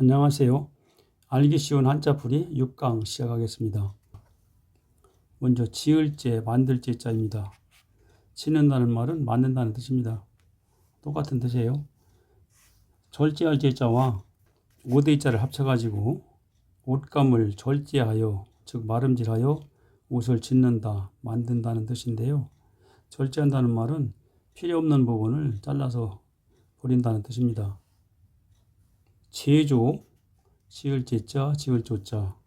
안녕하세요. 알기 쉬운 한자풀이 6강 시작하겠습니다. 먼저 지을제, 만들제 자입니다. 짓는다는 말은 만든다는 뜻입니다. 똑같은 뜻이에요. 절제할 제자와 오대자를 합쳐가지고 옷감을 절제하여, 즉 마름질하여 옷을 짓는다, 만든다는 뜻인데요. 절제한다는 말은 필요 없는 부분을 잘라서 버린다는 뜻입니다. 제조, 지을 제자, 지을 조자.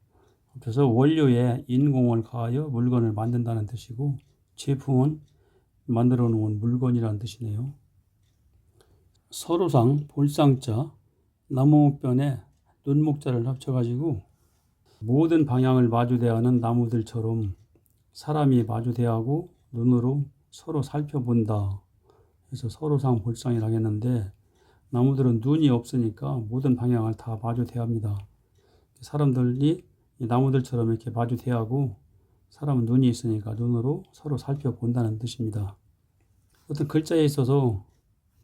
그래서 원료에 인공을 가하여 물건을 만든다는 뜻이고, 제품은 만들어 놓은 물건이라는 뜻이네요. 서로상, 볼상자, 나무목변에 눈목자를 합쳐가지고 모든 방향을 마주대하는 나무들처럼 사람이 마주대하고 눈으로 서로 살펴본다. 그래서 서로상 볼상이라고 했는데, 나무들은 눈이 없으니까 모든 방향을 다 마주대합니다. 사람들이 나무들처럼 이렇게 마주대하고, 사람은 눈이 있으니까 눈으로 서로 살펴본다는 뜻입니다. 어떤 글자에 있어서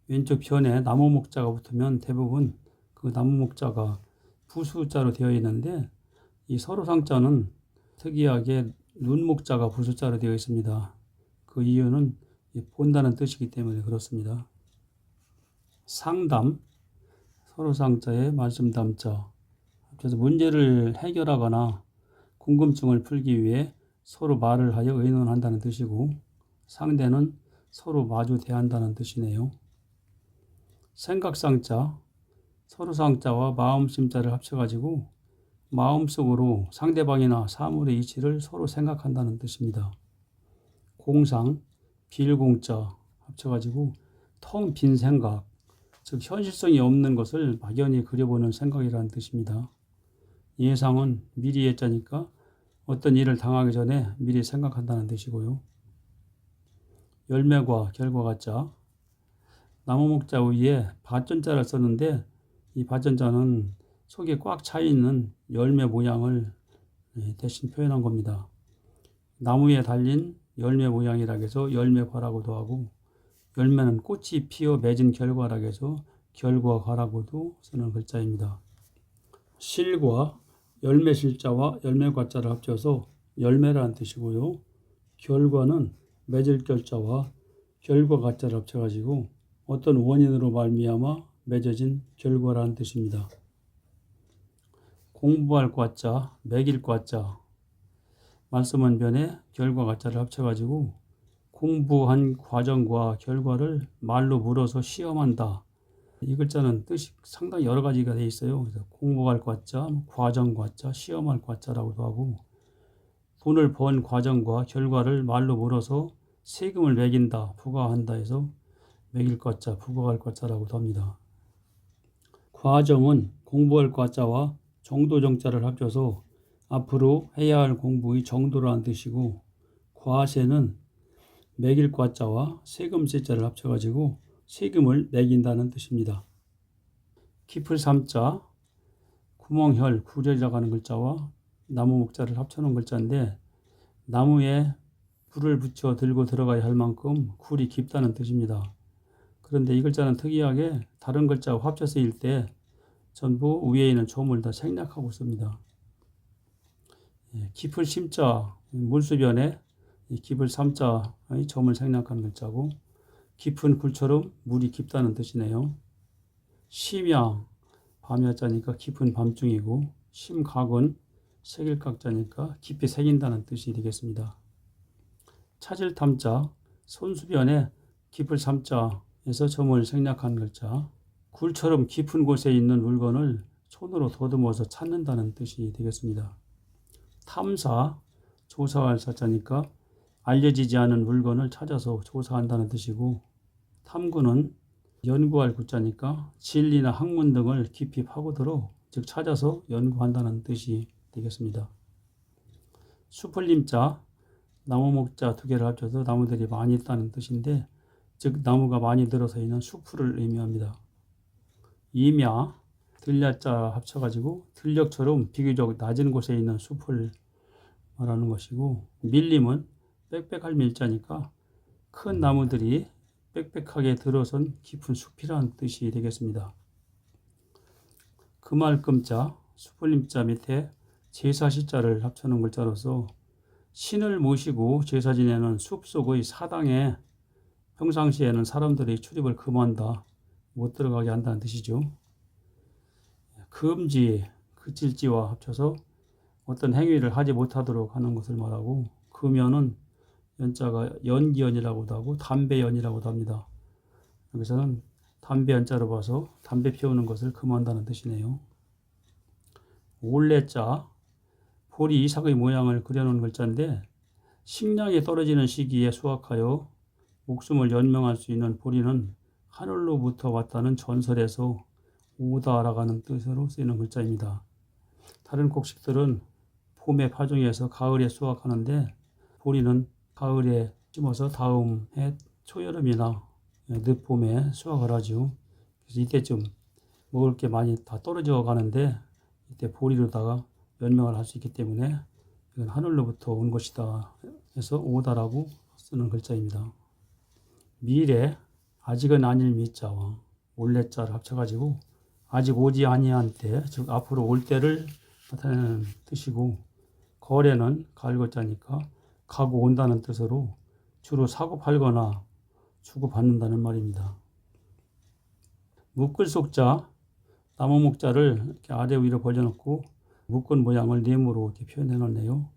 왼쪽 편에 나무 목자가 붙으면 대부분 그 나무 목자가 부수자로 되어 있는데, 이 서로상자는 특이하게 눈 목자가 부수자로 되어 있습니다. 그 이유는 본다는 뜻이기 때문에 그렇습니다. 상담, 서로상자에 말씀담자. 그래서 문제를 해결하거나 궁금증을 풀기 위해 서로 말을 하여 의논한다는 뜻이고, 상대는 서로 마주 대한다는 뜻이네요. 생각상자, 서로상자와 마음심자를 합쳐가지고 마음속으로 상대방이나 사물의 이치를 서로 생각한다는 뜻입니다. 공상, 빌공자 합쳐가지고 텅 빈 생각, 즉 현실성이 없는 것을 막연히 그려보는 생각이라는 뜻입니다. 예상은 미리 예자니까 어떤 일을 당하기 전에 미리 생각한다는 뜻이고요. 열매과 결과가 자, 나무 목자 위에 밭전자를 썼는데, 이 밭전자는 속에 꽉 차 있는 열매 모양을 대신 표현한 겁니다. 나무에 달린 열매 모양이라 해서 열매과라고도 하고, 열매는 꽃이 피어 맺은 결과라 해서 결과과라고도 쓰는 글자입니다. 실과 열매실자와 열매과자를 합쳐서 열매라는 뜻이고요. 결과는 맺을 결자와 결과과자를 합쳐가지고 어떤 원인으로 말미암아 맺어진 결과라는 뜻입니다. 공부할 과자, 매길 과자. 말씀한 변에 결과과자를 합쳐가지고 공부한 과정과 결과를 말로 물어서 시험한다. 이 글자는 뜻이 상당히 여러 가지가 되어 있어요. 그래서 공부할 과자, 과정 과자, 시험할 과자라고도 하고, 돈을 번 과정과 결과를 말로 물어서 세금을 매긴다, 부과한다 해서 매길 과자, 부과할 과자라고도 합니다. 과정은 공부할 과자와 정도정자를 합쳐서 앞으로 해야 할 공부의 정도라는 뜻이고, 과세는 매길 과자와 세금 세자를 합쳐가지고 세금을 매긴다는 뜻입니다. 깊을 삼자, 구멍혈, 구절이라고 하는 글자와 나무 목자를 합쳐놓은 글자인데, 나무에 불을 붙여 들고 들어가야 할 만큼 굴이 깊다는 뜻입니다. 그런데 이 글자는 특이하게 다른 글자와 합쳐 쓰일 때 전부 위에 있는 조물 다 생략하고 씁니다. 깊을 심자, 물수변에 깊을 삼자의 점을 생략하는 글자고, 깊은 굴처럼 물이 깊다는 뜻이네요. 심야, 밤야자니까 깊은 밤중이고, 심각은 새길각자니까 깊이 새긴다는 뜻이 되겠습니다. 찾을 탐자, 손수변에 깊을 삼자에서 점을 생략한 글자. 굴처럼 깊은 곳에 있는 물건을 손으로 더듬어서 찾는다는 뜻이 되겠습니다. 탐사, 조사할 사자니까 알려지지 않은 물건을 찾아서 조사한다는 뜻이고, 탐구는 연구할 구자니까 진리나 학문 등을 깊이 파고들어, 즉 찾아서 연구한다는 뜻이 되겠습니다. 수풀림자, 나무 목자 두 개를 합쳐서 나무들이 많이 있다는 뜻인데, 즉 나무가 많이 들어서 있는 수풀을 의미합니다. 임야, 들야자 합쳐가지고 들녘처럼 비교적 낮은 곳에 있는 숲을 말하는 것이고, 밀림은 빽빽할 밀자니까 큰 나무들이 빽빽하게 들어선 깊은 숲이라는 뜻이 되겠습니다. 금알금자, 수풀림자 밑에 제사시자를 합쳐놓은 글자로서 신을 모시고 제사 지내는 숲속의 사당에 평상시에는 사람들이 출입을 금한다, 못 들어가게 한다는 뜻이죠. 금지, 그칠지와 합쳐서 어떤 행위를 하지 못하도록 하는 것을 말하고, 금연은 연자가 연기연이라고도 하고 담배연이라고도 합니다. 여기서는 담배 연자로 봐서 담배 피우는 것을 금한다는 뜻이네요. 올레자, 보리 이삭의 모양을 그려놓은 글자인데, 식량이 떨어지는 시기에 수확하여 목숨을 연명할 수 있는 보리는 하늘로부터 왔다는 전설에서 오다라가는 뜻으로 쓰이는 글자입니다. 다른 곡식들은 봄에 파종해서 가을에 수확하는데, 보리는 가을에 심어서 다음 해 초여름이나 늦봄에 수확을 하죠. 그래서 이때쯤 먹을 게 많이 다 떨어져 가는데, 이때 보리로다가 연명을 할 수 있기 때문에 이건 하늘로부터 온 것이다 해서 오다라고 쓰는 글자입니다. 미래, 아직은 아닐 미자와 올레자를 합쳐가지고 아직 오지 아니한 때, 즉 앞으로 올 때를 나타내는 뜻이고, 거래는 가을거자니까 가고 온다는 뜻으로 주로 사고 팔거나 주고 받는다는 말입니다. 묶을 속자, 나무 목자를 이렇게 아래 위로 벌려놓고 묶은 모양을 네모로 이렇게 표현해 놓네요.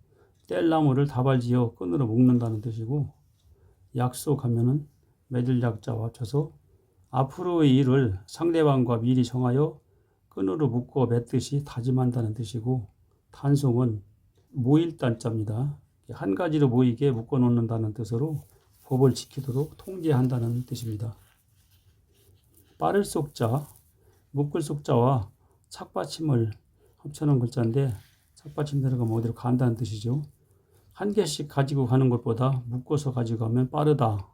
뗄나무를 다발지어 끈으로 묶는다는 뜻이고, 약속하면은 맺을 약자와 합쳐서 앞으로의 일을 상대방과 미리 정하여 끈으로 묶어 맺듯이 다짐한다는 뜻이고, 단송은 모일 단자입니다. 한 가지로 모이게 묶어 놓는다는 뜻으로 법을 지키도록 통제한다는 뜻입니다. 빠를 속자, 묶을 속자와 착받침을 합쳐놓은 글자인데, 착받침 들어가면 어디로 간다는 뜻이죠. 한 개씩 가지고 가는 것보다 묶어서 가지고 가면 빠르다.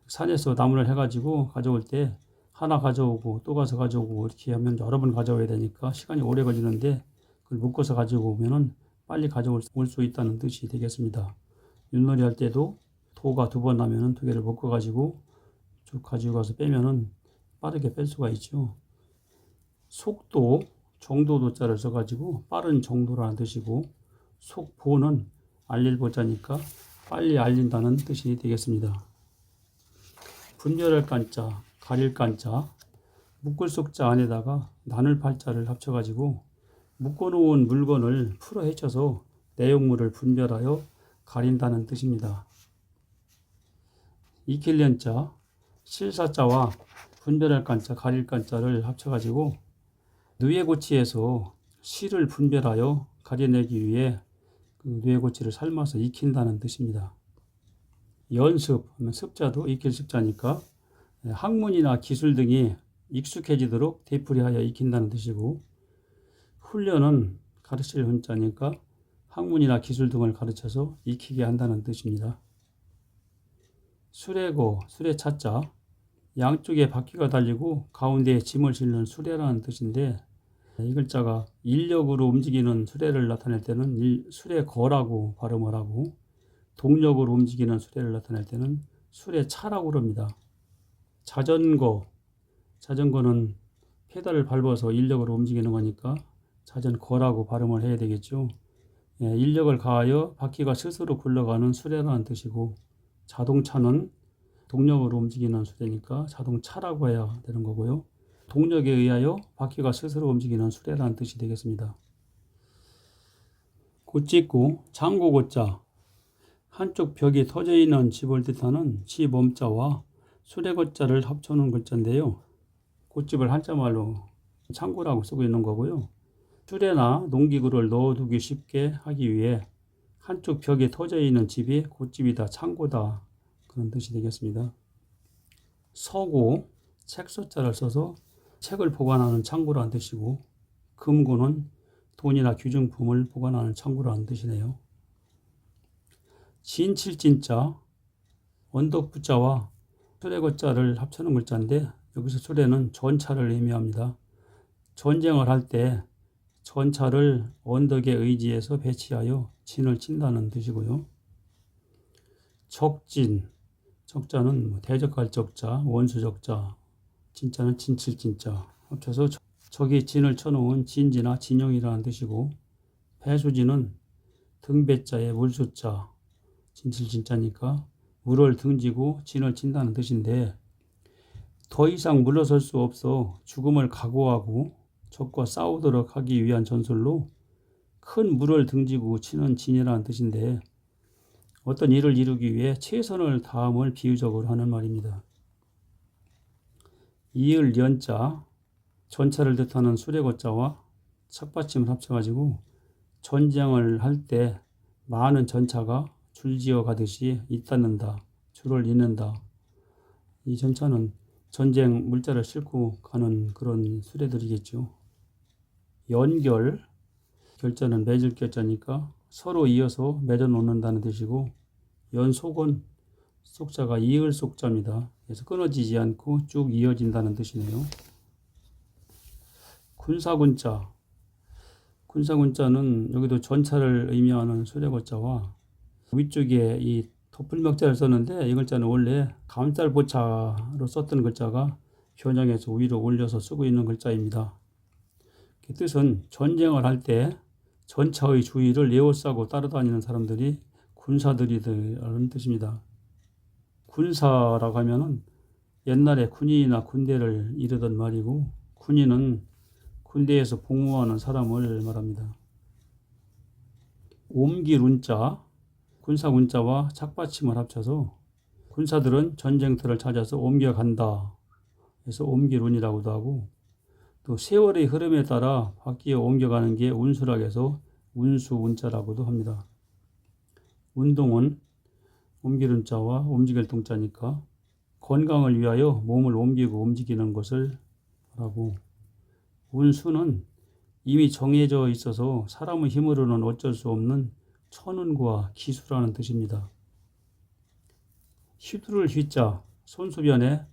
산에서 나무를 해가지고 가져올 때 하나 가져오고 또 가서 가져오고 이렇게 하면 여러 번 가져와야 되니까 시간이 오래 걸리는데, 그걸 묶어서 가지고 오면은 빨리 가져올 수 있다는 뜻이 되겠습니다. 윷놀이 할 때도 도가 2번 나면은 2개를 묶어 가지고 쭉 가지고 가서 빼면은 빠르게 뺄 수가 있죠. 속도, 정도도자를 써가지고 빠른 정도라는 뜻이고, 속보는 알릴 보자니까 빨리 알린다는 뜻이 되겠습니다. 분별할 간자, 가릴 간자, 묶을 속자 안에다가 나눌 팔자를 합쳐가지고 묶어놓은 물건을 풀어 헤쳐서 내용물을 분별하여 가린다는 뜻입니다. 익힐 연자, 실사자와 분별할 간자, 가릴 간자를 합쳐가지고 누에고치에서 실을 분별하여 가려내기 위해 그 누에고치를 삶아서 익힌다는 뜻입니다. 연습, 습자도 익힐 습자니까 학문이나 기술 등이 익숙해지도록 되풀이하여 익힌다는 뜻이고, 훈련은 가르칠 훈자니까 학문이나 기술 등을 가르쳐서 익히게 한다는 뜻입니다. 수레고, 수레차자, 양쪽에 바퀴가 달리고 가운데에 짐을 실는 수레라는 뜻인데, 이 글자가 인력으로 움직이는 수레를 나타낼 때는 수레거라고 발음을 하고, 동력으로 움직이는 수레를 나타낼 때는 수레차라고 합니다. 자전거는 페달을 밟아서 인력으로 움직이는 거니까 자전거라고 발음을 해야 되겠죠. 인력을 가하여 바퀴가 스스로 굴러가는 수레라는 뜻이고, 자동차는 동력으로 움직이는 수레니까 자동차라고 해야 되는 거고요. 동력에 의하여 바퀴가 스스로 움직이는 수레라는 뜻이 되겠습니다. 곧짓고, 장고고자, 한쪽 벽이 터져 있는 집을 뜻하는 집엄자와 수레고자를 합쳐놓은 글자인데요. 곧집을 한자말로 창고라고 쓰고 있는 거고요. 수레나 농기구를 넣어두기 쉽게 하기 위해 한쪽 벽에 터져 있는 집이 곧집이다, 창고다, 그런 뜻이 되겠습니다. 서고, 책서자를 써서 책을 보관하는 창고라는 뜻이고, 금고는 돈이나 귀중품을 보관하는 창고라는 뜻이네요. 진칠진자, 언덕부자와 수레고자를 합쳐놓은 글자인데, 여기서 수레는 전차를 의미합니다. 전쟁을 할 때 전차를 언덕에 의지해서 배치하여 진을 친다는 뜻이고요. 적진, 적자는 대적할 적자, 원수적자, 진짜는 진칠진자 합쳐서 저기 진을 쳐놓은 진지나 진영이라는 뜻이고, 배수진은 등배자에 물수자, 진칠진자니까 물을 등지고 진을 친다는 뜻인데, 더 이상 물러설 수 없어 죽음을 각오하고 적과 싸우도록 하기 위한 전술로 큰 물을 등지고 치는 진이라는 뜻인데, 어떤 일을 이루기 위해 최선을 다함을 비유적으로 하는 말입니다. 이을 연자, 전차를 뜻하는 수레거자와 착받침을 합쳐가지고 전쟁을 할 때 많은 전차가 줄지어 가듯이 잇닫는다, 줄을 잇는다. 이 전차는 전쟁 물자를 싣고 가는 그런 수레들이겠죠. 연결, 결자는 맺을 결자니까 서로 이어서 맺어 놓는다는 뜻이고, 연속은 속자가 이을 속자입니다. 그래서 끊어지지 않고 쭉 이어진다는 뜻이네요. 군사군자, 군사군자는 여기도 전차를 의미하는 수레거자와 위쪽에 이 도풀명자를 썼는데, 이 글자는 원래 감쌀보차로 썼던 글자가 변형해서 위로 올려서 쓰고 있는 글자입니다. 그 뜻은 전쟁을 할 때 전차의 주위를 에워싸고 따라다니는 사람들이 군사들이라는 뜻입니다. 군사라고 하면은 옛날에 군인이나 군대를 이르던 말이고, 군인은 군대에서 복무하는 사람을 말합니다. 옴기룬자, 군사군자와 착받침을 합쳐서 군사들은 전쟁터를 찾아서 옮겨간다 해서 옴기룬이라고도 하고, 또 세월의 흐름에 따라 바뀌어 옮겨가는 게 운수라고 해서 운수운자라고도 합니다. 운동은 옮기는 자와 움직일 동자니까 건강을 위하여 몸을 옮기고 움직이는 것을 말하고, 운수는 이미 정해져 있어서 사람의 힘으로는 어쩔 수 없는 천운과 기수라는 뜻입니다. 휘두를 휘자, 손수변에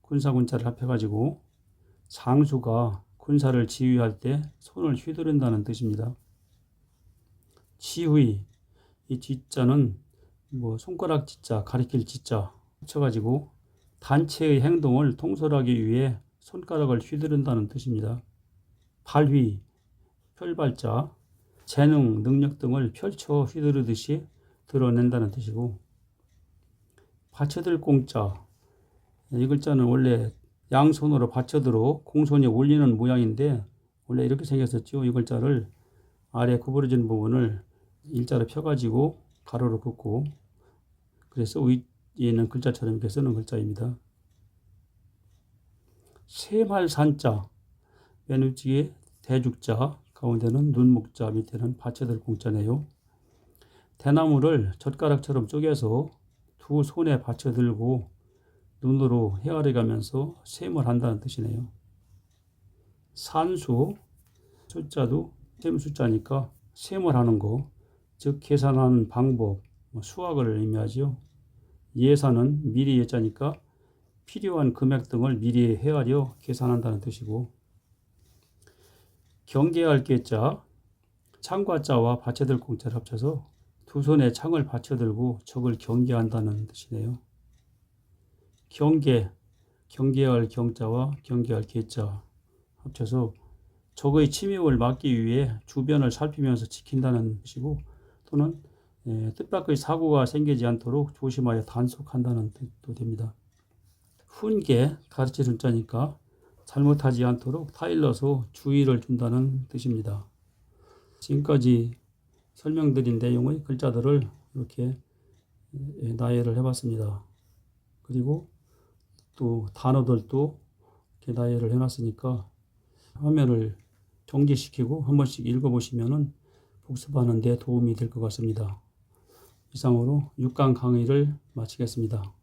군사군자를 합해가지고 장수가 군사를 지휘할 때 손을 휘두른다는 뜻입니다. 지휘, 이 지자는 손가락 지자, 가리킬 지자 합쳐가지고 단체의 행동을 통솔하기 위해 손가락을 휘두른다는 뜻입니다. 발휘, 펼발자, 재능, 능력 등을 펼쳐 휘두르듯이 드러낸다는 뜻이고, 받쳐들 공자, 이 글자는 원래 양손으로 받쳐들어 공손히 올리는 모양인데 원래 이렇게 생겼었죠. 이 글자를 아래 구부러진 부분을 일자로 펴가지고 가로로 긋고, 그래서 위에 있는 글자처럼 이렇게 쓰는 글자입니다. 세말산자, 맨 위쪽에 대죽자, 가운데는 눈목자, 밑에는 받쳐들 공자네요. 대나무를 젓가락처럼 쪼개서 두 손에 받쳐들고 눈으로 헤아려 가면서 셈을 한다는 뜻이네요. 산수, 숫자도 셈 숫자니까 셈을 하는 거, 즉 계산하는 방법, 수학을 의미하죠. 예산은 미리 예자니까 필요한 금액 등을 미리 헤아려 계산한다는 뜻이고, 경계할 계자, 창과 자와 받쳐들 공자를 합쳐서 두 손에 창을 받쳐들고 적을 경계한다는 뜻이네요. 경계, 경계할 경자와 경계할 계자 합쳐서 적의 침입을 막기 위해 주변을 살피면서 지킨다는 뜻이고, 또는 뜻밖의 사고가 생기지 않도록 조심하여 단속한다는 뜻도 됩니다. 훈계, 가르치는 자니까 잘못하지 않도록 타일러서 주의를 준다는 뜻입니다. 지금까지 설명드린 내용의 글자들을 이렇게 나열을 해봤습니다. 그리고 또 단어들도 이렇게 나열을 해놨으니까 화면을 정지시키고 한 번씩 읽어보시면 복습하는 데 도움이 될 것 같습니다. 이상으로 6강 강의를 마치겠습니다.